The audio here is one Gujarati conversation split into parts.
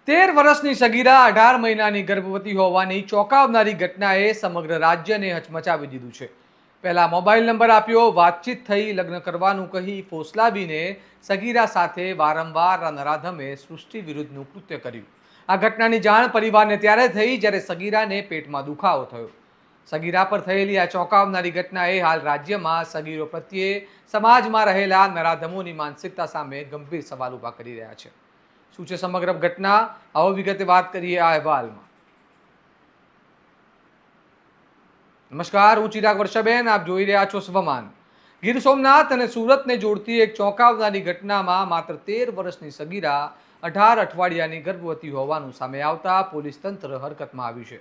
13 વર્ષની સગીરા 18 મહિનાની ગર્ભવતી હોવાની ચોંકાવનારી ઘટનાએ સમગ્ર રાજ્યને હચમચાવી દીધું છે. પહેલા મોબાઈલ નંબર આપ્યો, વાતચીત થઈ, લગ્ન કરવાનું કહી ફોસલાવીને સગીરા સાથે વારંવાર નરાધમે સૃષ્ટિ વિરુદ્ધનું કૃત્ય કર્યું. આ ઘટનાની જાણ પરિવારને ત્યારે થઈ જ્યારે સગીરાને પેટમાં દુખાવો થયો. સગીરા પર થયેલી આ ચોંકાવનારી ઘટનાએ હાલ રાજ્યમાં સગીરો પ્રત્યે સમાજમાં રહેલા નરાધમોની માનસિકતા સામે ગંભીર સવાલ ઊભા કરી રહ્યા છે. શું છે સમગ્ર ઘટના, આવો વિગતે વાત કરીએ આ અહેવાલમાં. નમસ્કાર, હું ચિરાગ વર્ષાબેન, આપ જોઈ રહ્યા છો સ્વમાન. ગીર સોમનાથ અને સુરતને જોડતી એક ચોંકાવનારી ઘટનામાં માત્ર 13 વર્ષની સગીરા 18 અઠવાડિયાની ગર્ભવતી હોવાનું સામે આવતા પોલીસ તંત્ર હરકતમાં આવ્યું છે.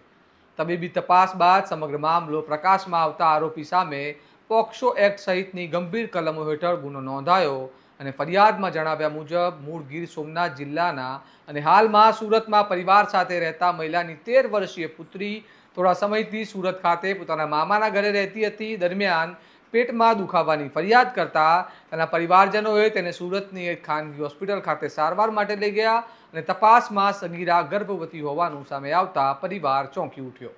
તબીબી તપાસ બાદ સમગ્ર મામલો પ્રકાશમાં આવતા આરોપી સામે પોક્સો એક્ટ સહિતની ગંભીર કલમો હેઠળ ગુનો નોંધાયો અને ફરિયાદમાં જણાવ્યા મુજબ મૂળ ગીર સોમનાથ જિલ્લાના અને હાલમાં સુરતમાં પરિવાર સાથે રહેતા મહિલાની 13 વર્ષીય પુત્રી થોડા સમયથી સુરત ખાતે પોતાના મામાના ઘરે રહેતી હતી. દરમિયાન પેટમાં દુખાવાની ફરિયાદ કરતા તેના પરિવારજનોએ તેને સુરતની એક ખાનગી હોસ્પિટલ ખાતે સારવાર માટે લઈ ગયા અને તપાસમાં સગીરા ગર્ભવતી હોવાનું સામે આવતા પરિવાર ચોંકી ઉઠ્યો.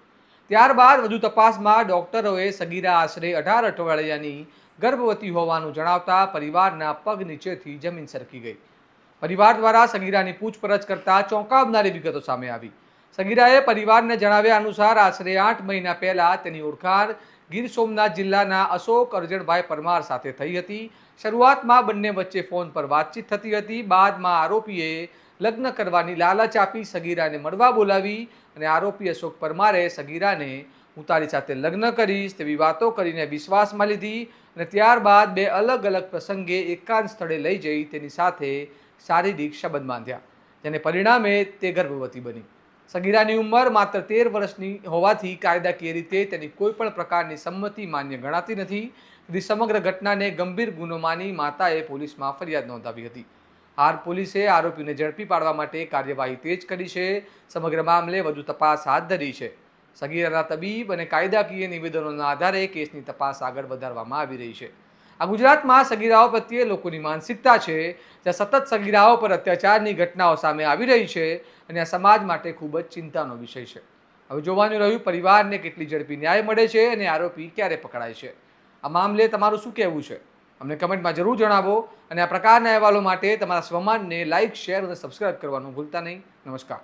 ત્યારબાદ વધુ તપાસમાં ડોક્ટરોએ સગીરા આશરે 18 અઠવાડિયાની ગર્ભવતી હોવાનું જણાવતા પરિવારના પગ નીચેથી જમીન સરકી ગઈ. પરિવાર દ્વારા સગીરાની પૂછપરછ કરતા ચોંકાવનારી વિગતો સામે આવી. સગીરાએ પરિવારને જણાવ્યા અનુસાર આશરે 8 મહિના પહેલા તેની ઓળખાણ ગીર સોમનાથ જિલ્લાના અશોક અરજણભાઈ પરમાર સાથે થઈ હતી. શરૂઆતમાં બંને વચ્ચે ફોન પર વાતચીત થતી હતી. બાદમાં આરોપીએ લગ્ન કરવાની લાલચ આપી સગીરાને મળવા બોલાવી અને આરોપી અશોક પરમારે સગીરાને હું તારી સાથે લગ્ન કરીશ તેવી વાતો કરીને વિશ્વાસમાં લીધી અને ત્યારબાદ બે અલગ અલગ પ્રસંગે એકાંત સ્થળે લઈ જઈ તેની સાથે શારીરિક સંબંધ બાંધ્યા, જેને પરિણામે તે ગર્ભવતી બની. સગીરાની ઉંમર માત્ર 13 વર્ષની હોવાથી કાયદાકીય રીતે તેની કોઈ પણ પ્રકારની સંમતિ માન્ય ગણાતી નથી. સમગ્ર ઘટનાને ગંભીર ગુનો માની માતાએ પોલીસમાં ફરિયાદ નોંધાવી હતી. હાલ પોલીસે આરોપીને ઝડપી પાડવા માટે કાર્યવાહી તેજ કરી છે. સમગ્ર મામલે વધુ તપાસ હાથ ધરી છે. સગીરાના તબીબ અને કાયદાકીય નિવેદનોના આધારે કેસની તપાસ આગળ વધારવામાં આવી રહી છે. આ ગુજરાતમાં સગીરાઓ પ્રત્યે લોકોની માનસિકતા છે, જ્યાં સતત સગીરાઓ પર અત્યાચારની ઘટનાઓ સામે આવી રહી છે અને આ સમાજ માટે ખૂબ જ ચિંતાનો વિષય છે. હવે જોવાનું રહ્યું પરિવારને કેટલી ઝડપી ન્યાય મળે છે અને આરોપી ક્યારે પકડાય છે. આ મામલે તમારું શું કહેવું છે? અમને કમેન્ટમાં જરૂર જણાવો અને આ પ્રકારના અહેવાલો માટે તમારા સ્વમાનને લાઇક, શેર અને સબસ્ક્રાઇબ કરવાનું ભૂલતા નહીં. નમસ્કાર.